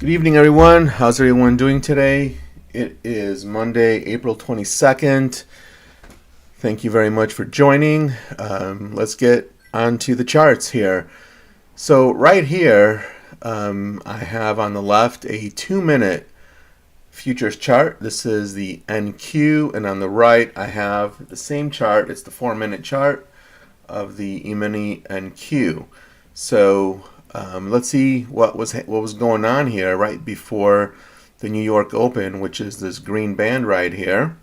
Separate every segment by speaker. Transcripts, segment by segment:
Speaker 1: Good evening, everyone. How's everyone doing today? It is Monday, April 22nd. Thank you very much for joining. Let's get on to the charts here. So right here, I have on the left a 2-minute futures chart. This is the NQ, and on the right, I have the same chart. It's the 4-minute chart of the E-mini NQ. So let's see what was going on here right before the New York Open, which is this green band right here,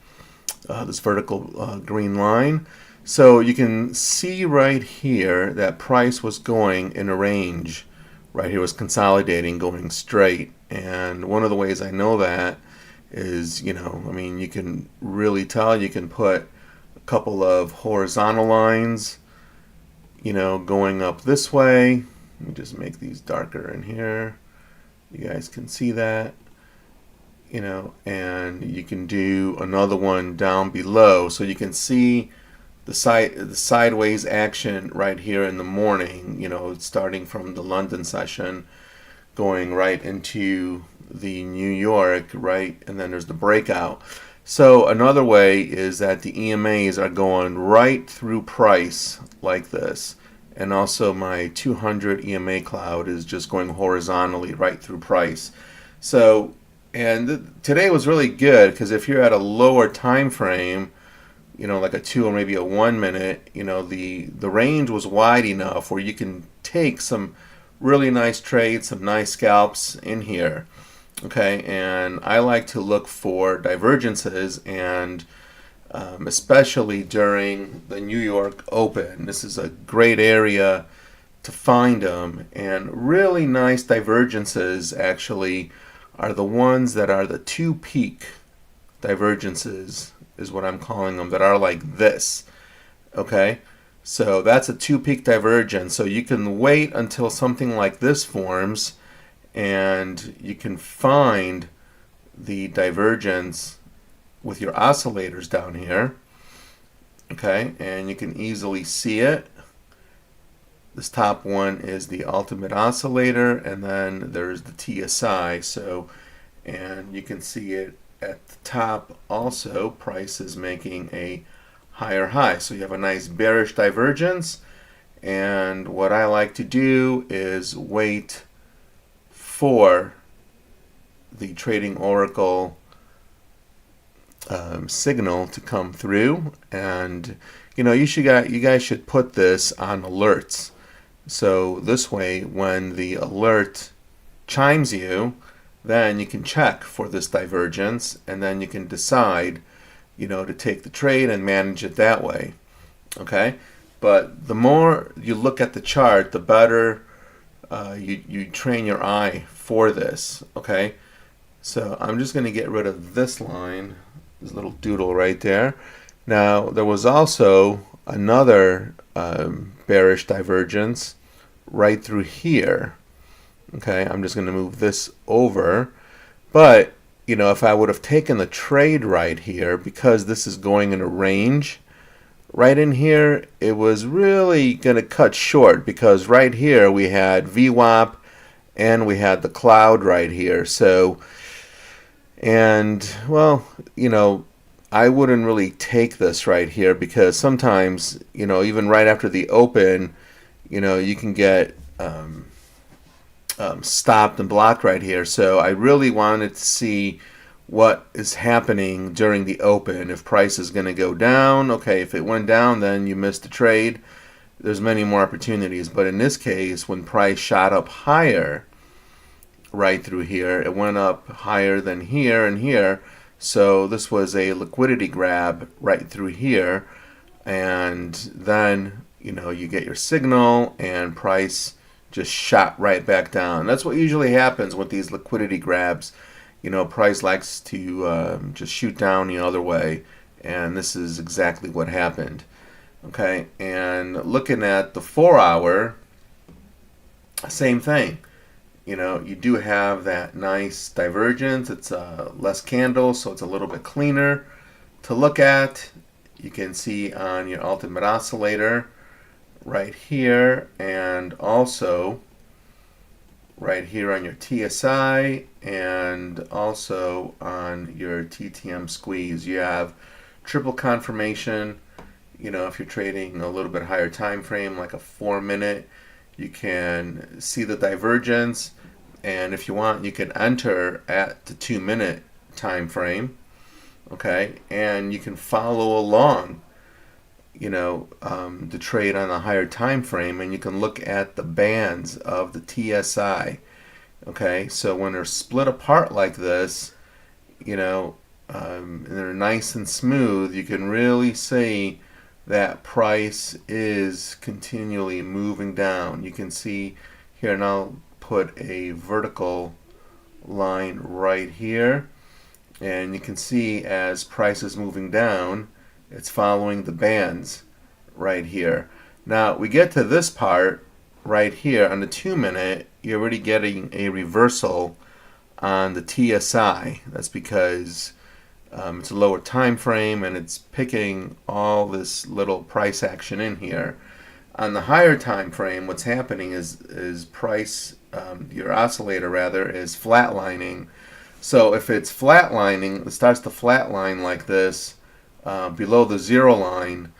Speaker 1: this vertical green line. So you can see right here that price was going in a range. Right here was consolidating, going straight. And one of the ways I know that is, you can really tell. You can put a couple of horizontal lines, going up this way. Let me just make these darker in here. You guys can see that, and you can do another one down below, so you can see the sideways action right here in the morning. Starting from the London session, going right into the New York, right, and then there's the breakout. So another way is that the EMAs are going right through price like this. And also my 200 EMA cloud is just going horizontally right through price. So, and today was really good because if you're at a lower time frame, like a 2 or maybe a 1 minute, the range was wide enough where you can take some really nice trades, some nice scalps in here. Okay, and I like to look for divergences, and especially during the New York Open. This is a great area to find them, and really nice divergences actually are the ones that are the two peak divergences, is what I'm calling them, that are like this. Okay, so that's a two peak divergence. So you can wait until something like this forms, and you can find the divergence with your oscillators down here. Okay, and you can easily see it. This top one is the ultimate oscillator, and then there's the TSI. So, and you can see it at the top also. Price is making a higher high. So you have a nice bearish divergence, and what I like to do is wait for the trading oracle signal to come through, and you guys should put this on alerts, so this way when the alert chimes you, then you can check for this divergence, and then you can decide to take the trade and manage it that way. Okay, but the more you look at the chart, the better you train your eye for this. Okay, so I'm just going to get rid of this line, this little doodle right there. Now there was also another bearish divergence right through here. Okay, I'm just going to move this over, but if I would have taken the trade right here, because this is going in a range right in here, it was really going to cut short, because right here we had VWAP and we had the cloud right here. So, and well, I wouldn't really take this right here, because sometimes, even right after the open, you can get stopped and blocked right here. So I really wanted to see what is happening during the open. If price is going to go down, okay, if it went down, then you missed the trade. There's many more opportunities, but in this case, when price shot up higher right through here, it went up higher than here and here, so this was a liquidity grab right through here, and then you get your signal and price just shot right back down. That's what usually happens with these liquidity grabs. Price likes to just shoot down the other way, and this is exactly what happened. Okay, and looking at the 4-hour, same thing. You do have that nice divergence. It's less candles, so it's a little bit cleaner to look at. You can see on your ultimate oscillator right here, and also right here on your TSI and also on your TTM squeeze. You have triple confirmation. You know, if you're trading a little bit higher time frame, like a 4 minute, you can see the divergence, and if you want, you can enter at the 2 minute time frame. Okay, and you can follow along, the trade on a higher time frame, and you can look at the bands of the TSI. Okay, so when they're split apart like this, and they're nice and smooth, you can really see that price is continually moving down. You can see here, and I'll put a vertical line right here, and you can see as price is moving down, it's following the bands right here. Now we get to this part right here on the 2 minute, you're already getting a reversal on the TSI. That's because it's a lower time frame and it's picking all this little price action in here. On the higher time frame, what's happening is price, your oscillator rather, is flatlining. So if it's flatlining, it starts to flatline like this below the zero line.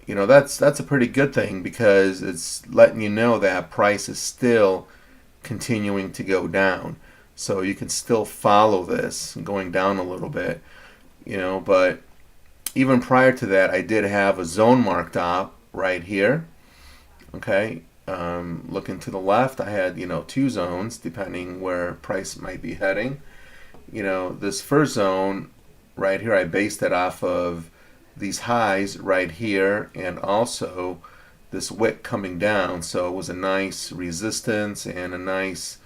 Speaker 1: That's a pretty good thing, because it's letting you know that price is still continuing to go down. So you can still follow this going down a little bit, but even prior to that, I did have a zone marked up right here. Okay, looking to the left, I had, two zones depending where price might be heading. This first zone right here, I based it off of these highs right here and also this wick coming down. So it was a nice resistance and a nice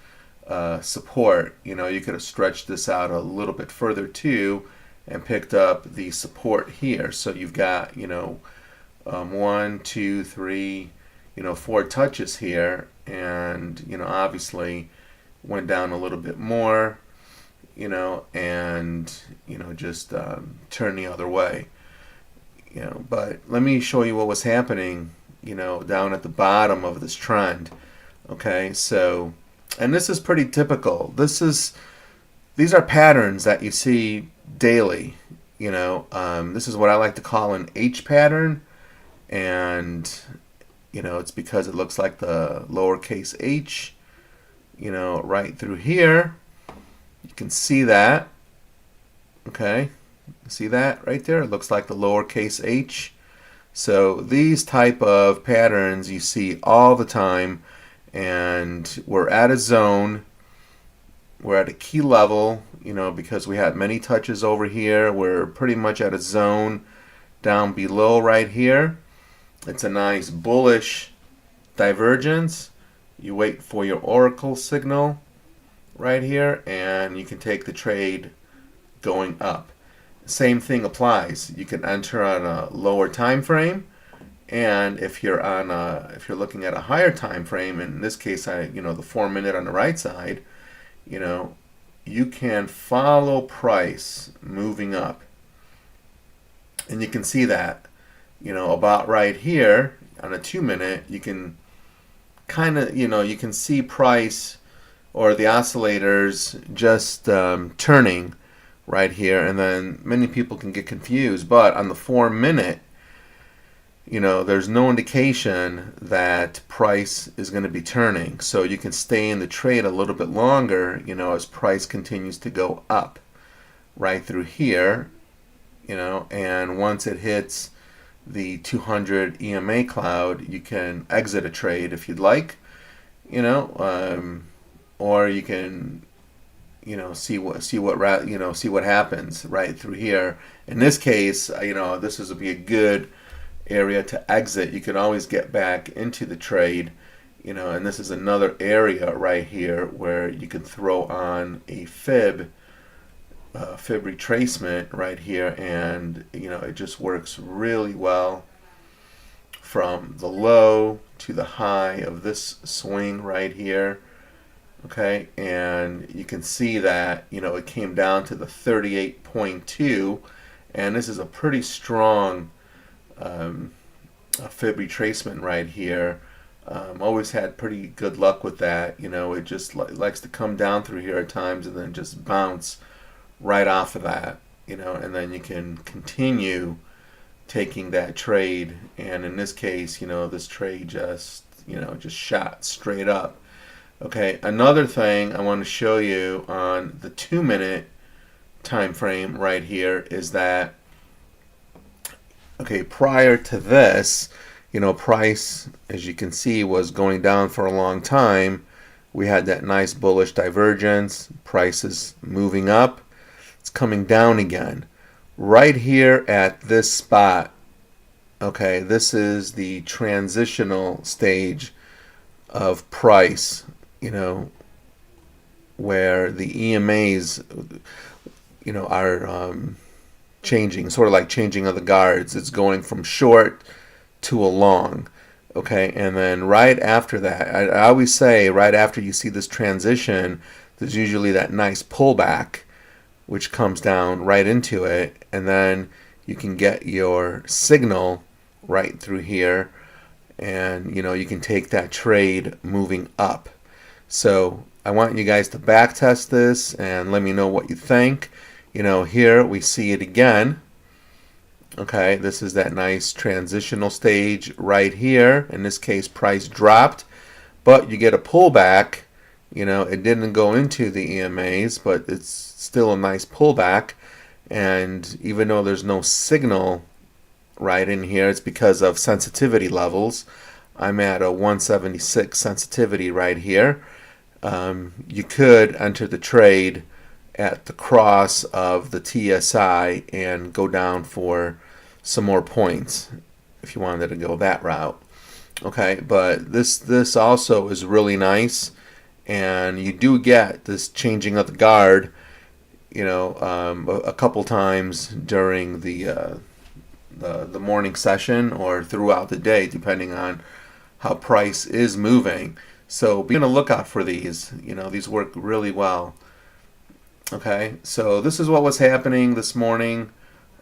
Speaker 1: support. You could have stretched this out a little bit further too and picked up the support here. So you've got, 1, 2, 3, 4 touches here, and obviously went down a little bit more, and just turn the other way. But let me show you what was happening, down at the bottom of this trend. Okay, so, and this is pretty typical. These are patterns that you see daily. This is what I like to call an H pattern, and it's because it looks like the lowercase h, right through here. You can see that. Okay, see that right there? It looks like the lowercase h. So these type of patterns you see all the time, and we're at a zone. We're at a key level, because we had many touches over here. We're pretty much at a zone down below right here. It's a nice bullish divergence. You wait for your oracle signal right here, and you can take the trade going up. Same thing applies. You can enter on a lower time frame, and if you're looking at a higher time frame, in this case, the 4 minute on the right side, you can follow price moving up, and you can see that, about right here on a 2 minute, you can kind of, you can see price or the oscillators just turning right here, and then many people can get confused. But on the 4 minute, there's no indication that price is going to be turning. So you can stay in the trade a little bit longer, as price continues to go up right through here, and once it hits the 200 EMA cloud, you can exit a trade if you'd like, or you can, see what happens right through here. In this case, this would be a good area to exit. You can always get back into the trade, and this is another area right here where you can throw on a fib retracement right here, and it just works really well from the low to the high of this swing right here. Okay, and you can see that it came down to the 38.2, and this is a pretty strong fib retracement right here Always had pretty good luck with that. It just likes to come down through here at times and then just bounce right off of that. And then you can continue taking that trade. And in this case, this trade just shot straight up. Okay, another thing I want to show you on the 2-minute time frame right here is that, okay, prior to this, price, as you can see, was going down for a long time. We had that nice bullish divergence. Price is moving up. It's coming down again. Right here at this spot, okay, this is the transitional stage of price, where the EMAs, are changing, sort of like changing of the guards. It's going from short to a long. Okay, and then right after that, I always say right after you see this transition, there's usually that nice pullback, which comes down right into it, and then you can get your signal right through here, and you can take that trade moving up. So I want you guys to back test this and let me know what you think. Here we see it again. Okay, this is that nice transitional stage right here. In this case, price dropped, but you get a pullback. It didn't go into the EMAs, but it's still a nice pullback. And even though there's no signal right in here, it's because of sensitivity levels. I'm at a 176 sensitivity right here. You could enter the trade at the cross of the TSI and go down for some more points if you wanted to go that route. Okay, but this also is really nice, and you do get this changing of the guard, a couple times during the morning session or throughout the day, depending on how price is moving. So be on the lookout for these. These work really well. Okay, so this is what was happening this morning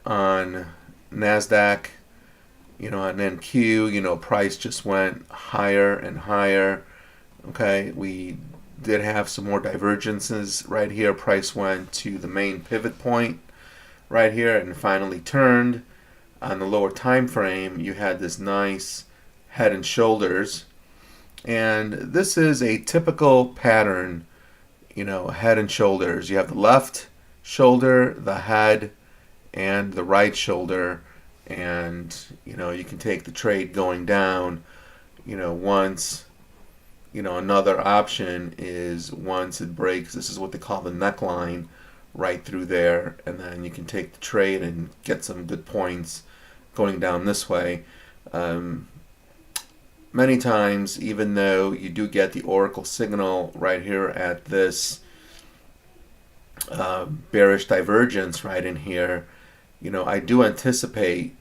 Speaker 1: on NASDAQ, on NQ. Price just went higher and higher. Okay, we did have some more divergences right here. Price went to the main pivot point right here and finally turned. On the lower time frame, you had this nice head and shoulders, and this is a typical pattern, head and shoulders. You have the left shoulder, the head, and the right shoulder, and you can take the trade going down. Once, another option is once it breaks, this is what they call the neckline, right through there, and then you can take the trade and get some good points going down this way. Many times, even though you do get the oracle signal right here at this bearish divergence right in here, I do anticipate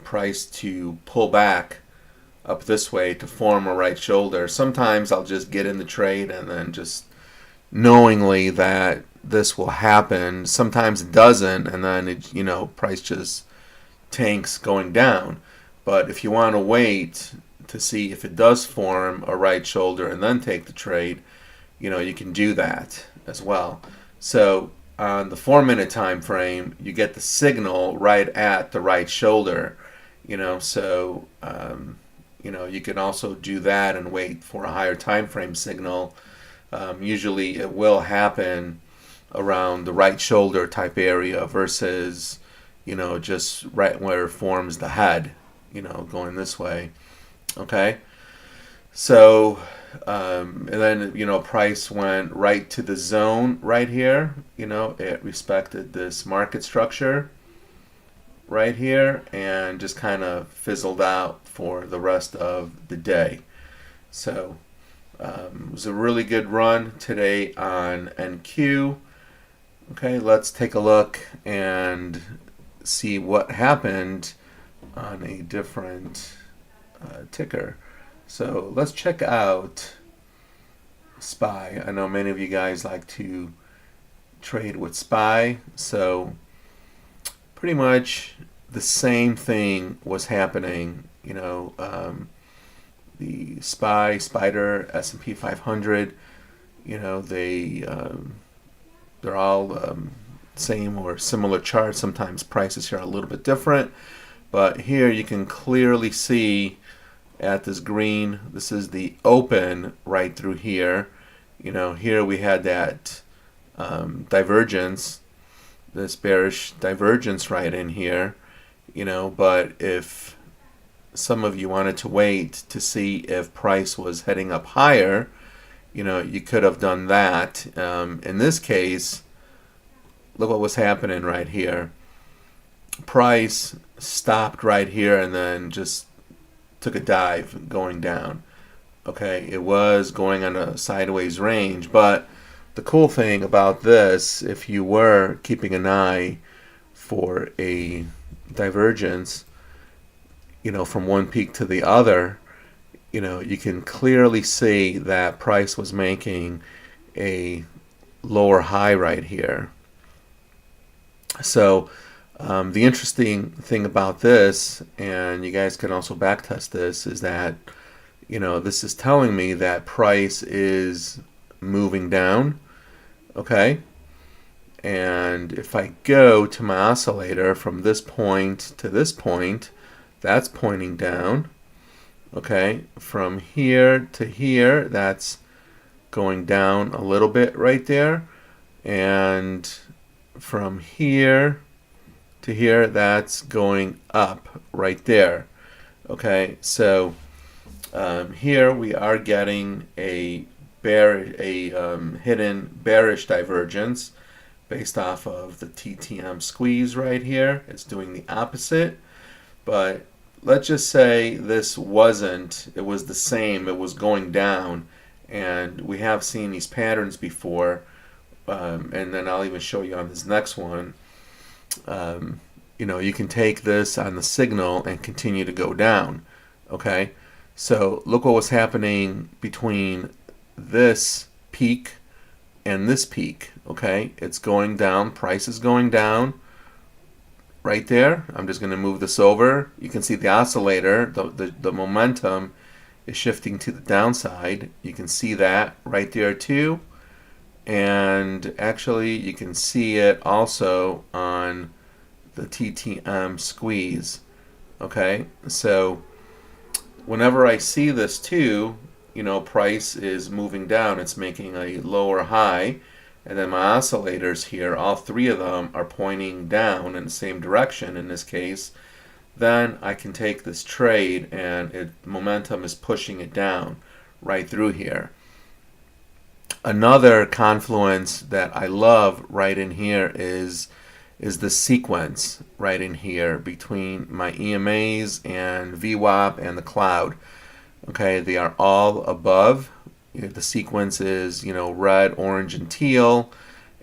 Speaker 1: price to pull back up this way to form a right shoulder. Sometimes I'll just get in the trade and then just knowingly that this will happen. Sometimes it doesn't, and then price just tanks going down. But if you want to wait to see if it does form a right shoulder and then take the trade, you can do that as well. So on the 4-minute time frame, you get the signal right at the right shoulder. So you can also do that and wait for a higher time frame signal. Usually it will happen around the right shoulder type area versus just right where it forms the head, going this way. Okay, so and then price went right to the zone right here. It respected this market structure right here and just kind of fizzled out for the rest of the day. So it was a really good run today on NQ. Okay, let's take a look and see what happened on a different ticker. So let's check out SPY. I know many of you guys like to trade with SPY, so pretty much the same thing was happening. the Spider, S&P 500, they're all same or similar charts. Sometimes prices here are a little bit different, but here you can clearly see at this green, this is the open right through here. Here we had that divergence, this bearish divergence right in here, but if some of you wanted to wait to see if price was heading up higher, you could have done that. In this case, look what was happening right here. Price stopped right here and then just took a dive going down. Okay, it was going on a sideways range, but the cool thing about this, if you were keeping an eye for a divergence, from one peak to the other, you can clearly see that price was making a lower high right here. So the interesting thing about this, and you guys can also backtest this, is that this is telling me that price is moving down. Okay, and if I go to my oscillator from this point to this point, that's pointing down. Okay, from here to here, that's going down a little bit right there, and from here to here, that's going up right there. Okay, so here we are getting a hidden bearish divergence based off of the TTM squeeze right here. It's doing the opposite, but let's just say this wasn't, it was the same, it was going down, and we have seen these patterns before, and then I'll even show you on this next one. You can take this on the signal and continue to go down. Okay, so look what was happening between this peak and this peak. Okay, it's going down, price is going down right there. I'm just going to move this over. You can see the oscillator, the momentum is shifting to the downside. You can see that right there too, and actually you can see it also on the TTM squeeze. Okay, so whenever I see this too, price is moving down, it's making a lower high, and then my oscillators here, all three of them are pointing down in the same direction in this case, then I can take this trade and momentum is pushing it down right through here. Another confluence that I love right in here is the sequence right in here between my EMAs and VWAP and the cloud. Okay, they are all above. The sequence is, red, orange, and teal,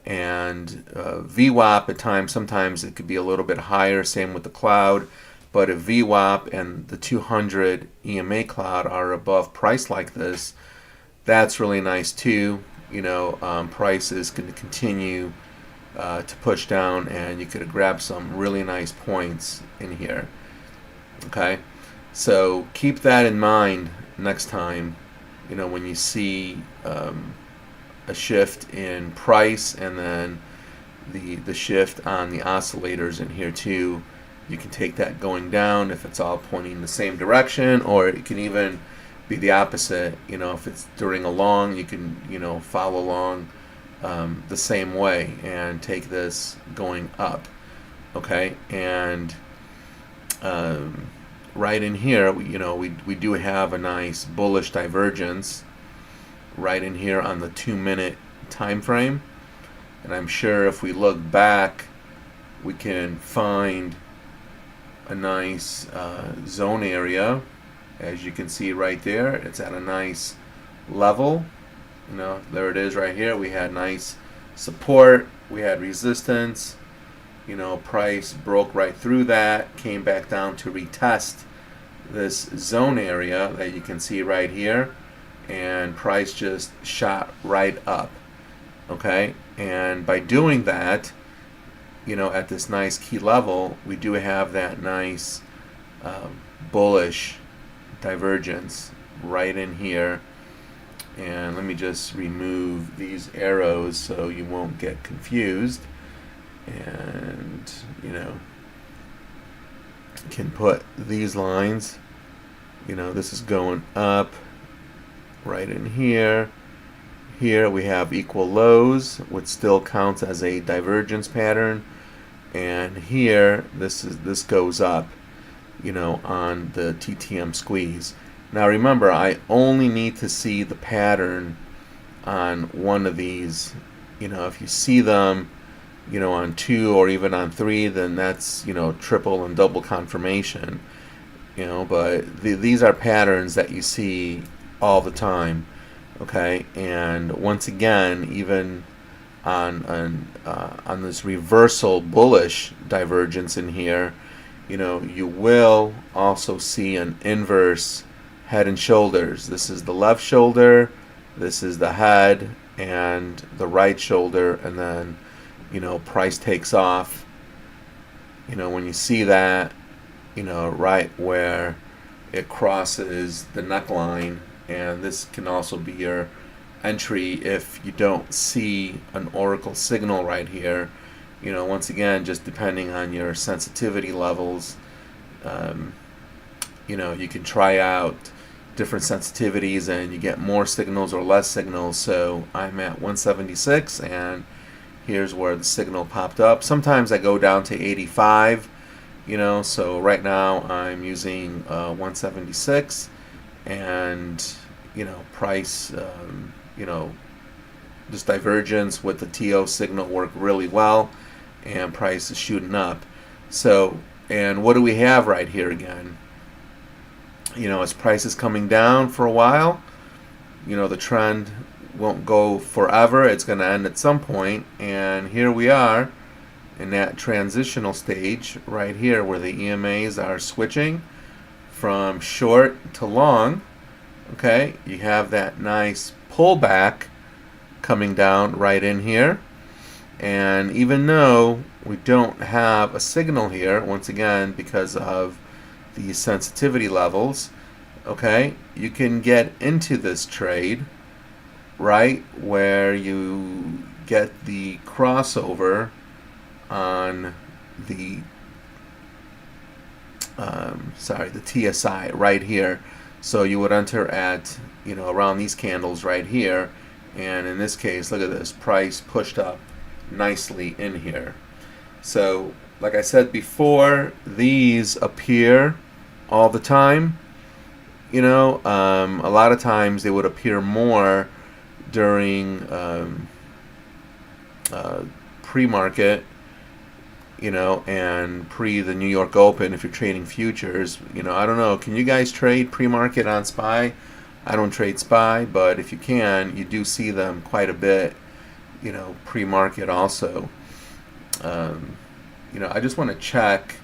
Speaker 1: and VWAP at times, sometimes it could be a little bit higher, same with the cloud, but if VWAP and the 200 EMA cloud are above price like this, that's really nice too. Price is going to continue to push down, and you could grab some really nice points in here. Okay, so keep that in mind next time, when you see a shift in price and then the shift on the oscillators in here too. You can take that going down if it's all pointing the same direction, or it can even be the opposite. If it's during a long, you can follow along the same way and take this going up. Okay, and right in here, we do have a nice bullish divergence right in here on the 2-minute time frame, and I'm sure if we look back, we can find a nice zone area. As you can see right there, it's at a nice level. There it is right here. We had nice support, we had resistance. Price broke right through that, came back down to retest this zone area that you can see right here, and price just shot right up. Okay, and by doing that, at this nice key level, we do have that nice bullish divergence right in here. And let me just remove these arrows so you won't get confused. And, you know, can put these lines, you know, this is going up right in here. Here we have equal lows, which still counts as a divergence pattern. And here, this goes up, you know, on the TTM squeeze. Now remember, I only need to see the pattern on one of these. You know, if you see them, you know, on 2 or even on 3, then that's, you know, triple and double confirmation. You know, but these are patterns that you see all the time. Okay, and once again, even on this reversal bullish divergence in here, you know, you will also see an inverse head and shoulders. This is the left shoulder, this is the head, and the right shoulder, and then, you know, price takes off. You know, when you see that, you know, right where it crosses the neckline, and this can also be your entry if you don't see an oracle signal right here. You know, once again, just depending on your sensitivity levels, you know, you can try out different sensitivities and you get more signals or less signals. So I'm at 176 and here's where the signal popped up. Sometimes I go down to 85, you know, so right now I'm using 176, and, you know, price, you know, this divergence with the TO signal worked really well, and price is shooting up. So, and what do we have right here again? You know, as price is coming down for a while, you know, the trend won't go forever. It's going to end at some point, and here we are in that transitional stage right here where the EMAs are switching from short to long. Okay, you have that nice pullback coming down right in here, and even though we don't have a signal here, once again because of the sensitivity levels, okay, you can get into this trade right where you get the crossover on the the TSI right here. So you would enter at, you know, around these candles right here, and in this case, look at this, price pushed up nicely in here. So like I said before, these appear all the time. You know, a lot of times they would appear more during pre-market, you know, and pre the New York Open if you're trading futures. You know, I don't know, can you guys trade pre-market on SPY? I don't trade SPY, but if you can, you do see them quite a bit, you know, pre-market also. You know, I just want to check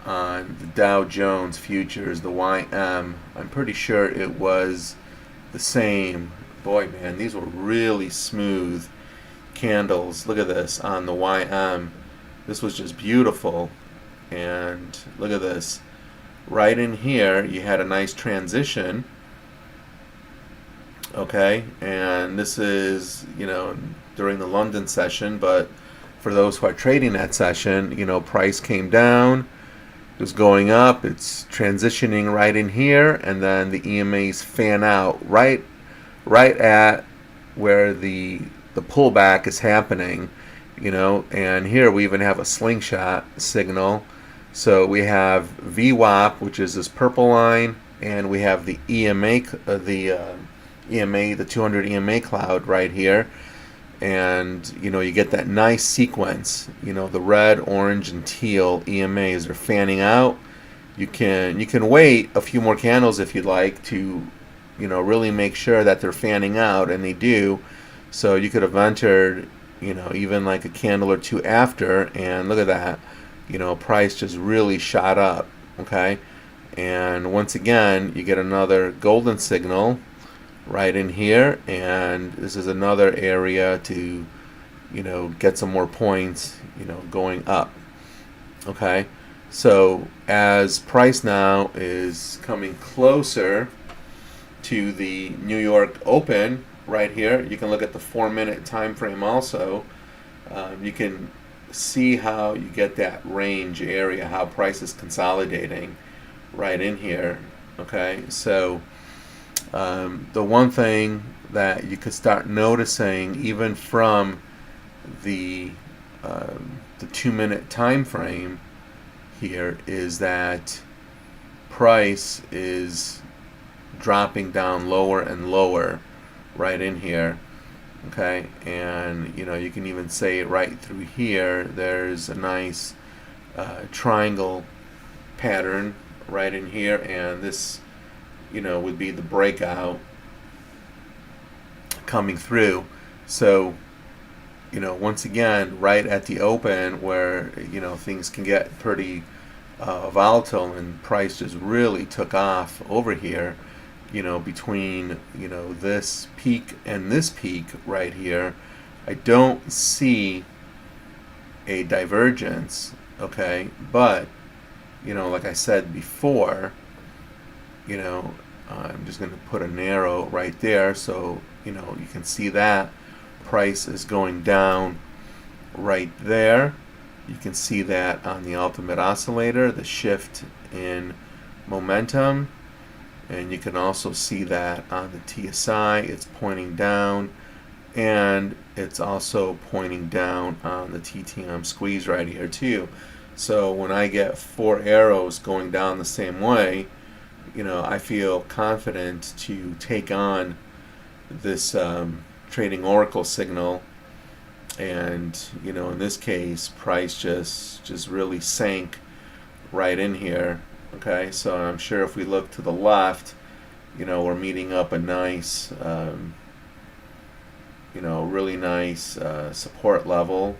Speaker 1: on the Dow Jones futures, the YM. I'm pretty sure it was the same. Boy, man, these were really smooth candles. Look at this on the YM. This was just beautiful. And look at this. Right in here, you had a nice transition. Okay, and this is, you know, during the London session, but for those who are trading that session, you know, price came down, it was going up, it's transitioning right in here, and then the EMAs fan out right at where the pullback is happening, you know, and here we even have a slingshot signal. So we have VWAP, which is this purple line, and we have the EMA, the 200 EMA cloud right here, and you know, you get that nice sequence. You know, the red, orange, and teal EMAs are fanning out. You can wait a few more candles if you'd like to, you know, really make sure that they're fanning out, and they do. So you could have entered, you know, even like a candle or two after, and look at that, you know, price just really shot up. Okay, and once again, you get another golden signal right in here, and this is another area to, you know, get some more points, you know, going up. Okay, So as price now is coming closer to the New York Open right here, you can look at the 4-minute time frame also. You can see how you get that range area, how price is consolidating right in here. Okay, so the one thing that you could start noticing even from the the 2-minute time frame here is that price is dropping down lower and lower right in here. Okay, and you can even say right through here there's a nice triangle pattern right in here, and this would be the breakout coming through. So once again, right at the open where things can get pretty volatile and price just really took off over here, between this peak and this peak right here, I don't see a divergence. Okay, but like I said before, I'm just going to put an arrow right there so you can see that price is going down right there. You can see that on the ultimate oscillator, the shift in momentum, and you can also see that on the TSI, it's pointing down, and it's also pointing down on the TTM squeeze right here too. So when I get 4 arrows going down the same way, I feel confident to take on this trading oracle signal. And in this case, price just really sank right in here. Okay, so I'm sure if we look to the left, we're meeting up a nice really nice support level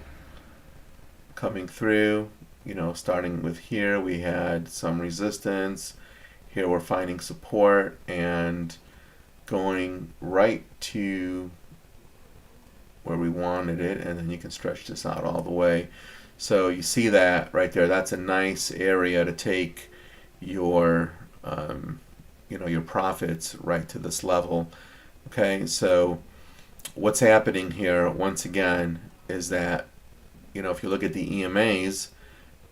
Speaker 1: coming through. Starting with here, we had some resistance. Here we're finding support and going right to where we wanted it, and then you can stretch this out all the way. So you see that right there. That's a nice area to take your your profits right to this level. Okay, so what's happening here once again is that if you look at the EMAs,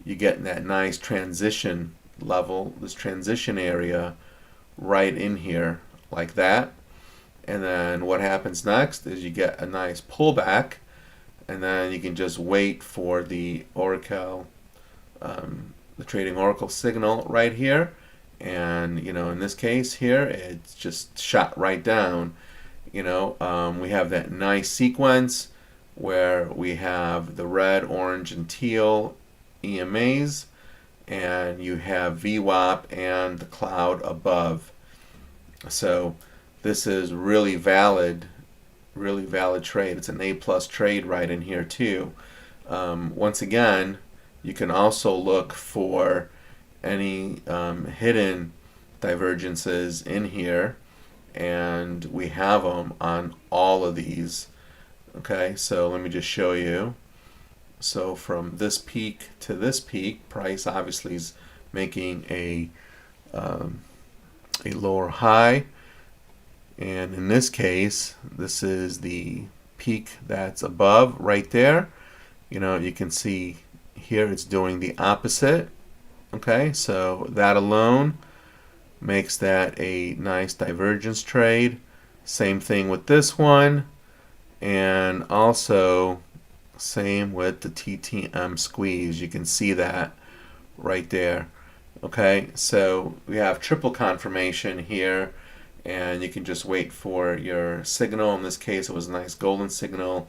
Speaker 1: you get that nice transition level, this transition area right in here like that. And then what happens next is you get a nice pullback, and then you can just wait for the oracle, the trading oracle signal right here. And in this case here, it's just shot right down. We have that nice sequence where we have the red, orange, and teal EMAs, and you have VWAP and the cloud above. So this is really valid trade. It's an A plus trade right in here too. Once again, you can also look for any hidden divergences in here, and we have them on all of these. Okay, so let me just show you. So from this peak to this peak, price obviously is making a lower high. And in this case, this is the peak that's above right there. You can see here it's doing the opposite. Okay, so that alone makes that a nice divergence trade. Same thing with this one, and also same with the TTM squeeze. You can see that right there. Okay, so we have triple confirmation here, and you can just wait for your signal. In this case, it was a nice golden signal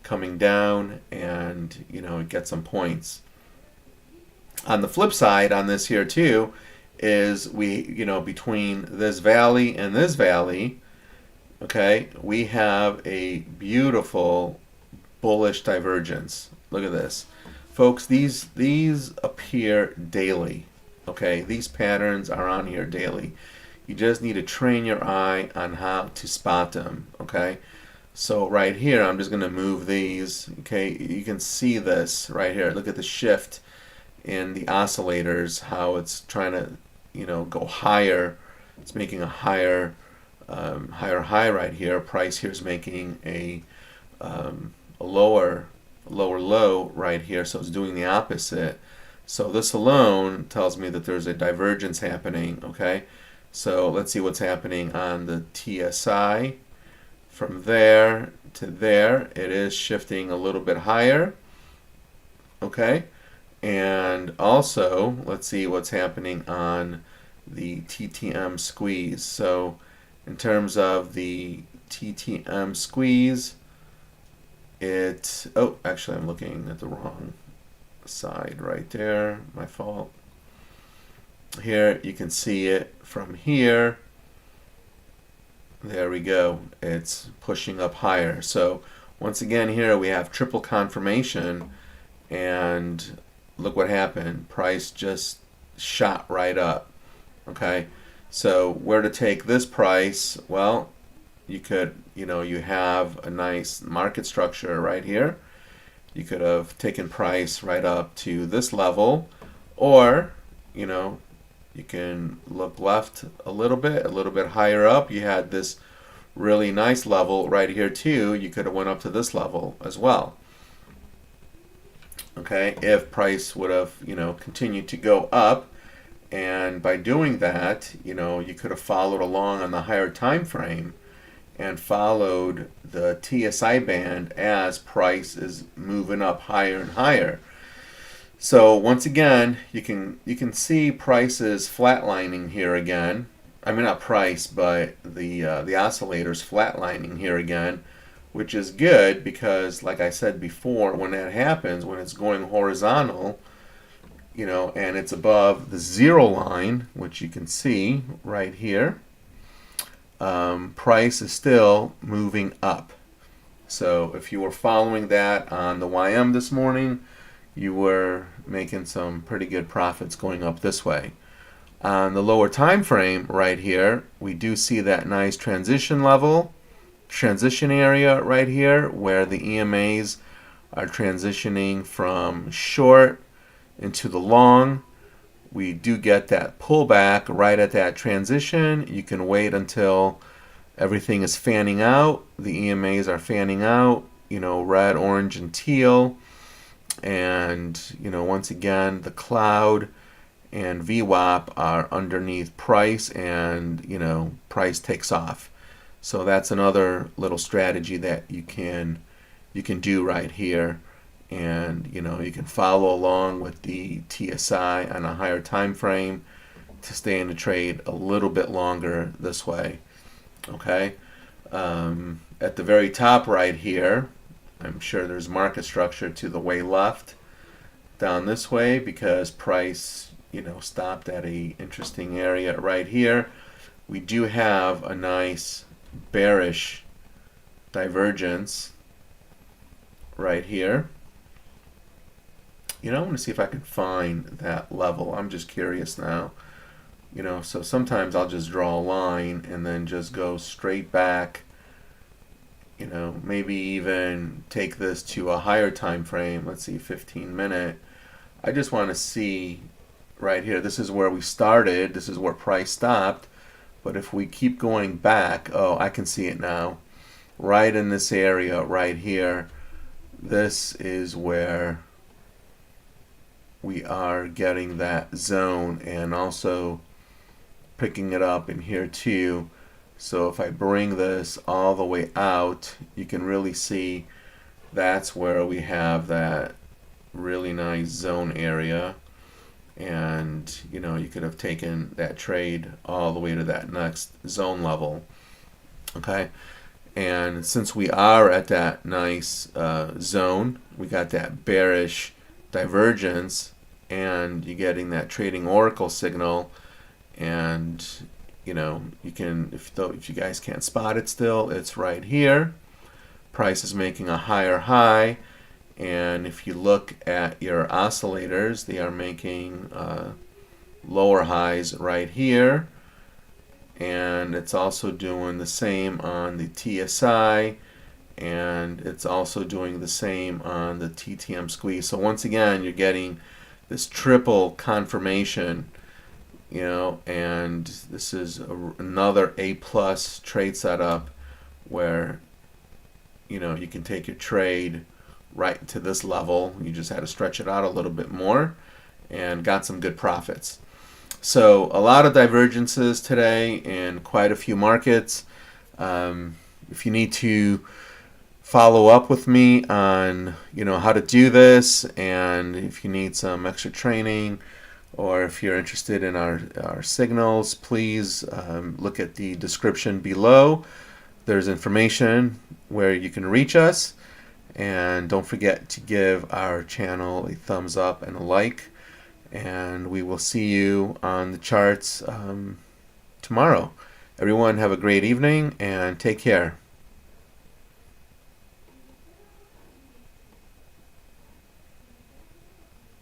Speaker 1: coming down, and get some points. On the flip side on this here too is we between this valley and this valley, okay, we have a beautiful bullish divergence. Look at this, folks. These appear daily. Okay, these patterns are on here daily. You just need to train your eye on how to spot them. Okay, so right here, I'm just going to move these. Okay, you can see this right here. Look at the shift in the oscillators, how it's trying to, go higher. It's making a higher high right here. Price here is making a lower low right here, so it's doing the opposite. So this alone tells me that there's a divergence happening. Okay, so let's see what's happening on the TSI. From there to there, it is shifting a little bit higher. Okay, and also let's see what's happening on the TTM squeeze. So in terms of the TTM squeeze, actually I'm looking at the wrong side right there, my fault. Here you can see it from here. There we go. It's pushing up higher. So once again here we have triple confirmation, and look what happened. Price just shot right up. Okay, so where to take this price? Well, you could, you have a nice market structure right here. You could have taken price right up to this level, or, you can look left a little bit higher up. You had this really nice level right here too. You could have went up to this level as well. Okay, if price would have, continued to go up, and by doing that, you could have followed along on the higher time frame and followed the TSI band as price is moving up higher and higher. So once again, you can see prices flatlining here again. I mean, not price, but the oscillators flatlining here again, which is good because, like I said before, when that happens, when it's going horizontal, and it's above the zero line, which you can see right here, price is still moving up. So if you were following that on the YM this morning, you were making some pretty good profits going up this way. On the lower time frame right here, we do see that nice transition area right here where the EMAs are transitioning from short into the long. We do get that pullback right at that transition. You can wait until everything is fanning out. The EMAs are fanning out, red, orange, and teal. And, once again, the cloud and VWAP are underneath price, and, price takes off. So that's another little strategy that you can do right here. And you can follow along with the TSI on a higher time frame to stay in the trade a little bit longer this way. Okay, at the very top right here, I'm sure there's market structure to the way left down this way because price stopped at a interesting area right here. We do have a nice bearish divergence right here. I want to see if I can find that level. I'm just curious now. So sometimes I'll just draw a line and then just go straight back. Maybe even take this to a higher time frame. Let's see, 15-minute. I just want to see right here. This is where we started. This is where price stopped. But if we keep going back, I can see it now. Right in this area right here. This is where we are getting that zone and also picking it up in here too. So if I bring this all the way out, you can really see that's where we have that really nice zone area. And you could have taken that trade all the way to that next zone level. Okay, and since we are at that nice zone, we got that bearish divergence, and you're getting that trading oracle signal. And you can, if you guys can't spot it still, it's right here. Price is making a higher high, and if you look at your oscillators, they are making lower highs right here, and it's also doing the same on the TSI, and it's also doing the same on the TTM squeeze. So once again, you're getting this triple confirmation, and this is another A plus trade setup where you can take your trade right to this level. You just had to stretch it out a little bit more and got some good profits. So a lot of divergences today in quite a few markets. If you need to follow up with me on how to do this, and if you need some extra training, or if you're interested in our signals, please look at the description below. There's information where you can reach us, and don't forget to give our channel a thumbs up and a like, and we will see you on the charts tomorrow. Everyone have a great evening and take care.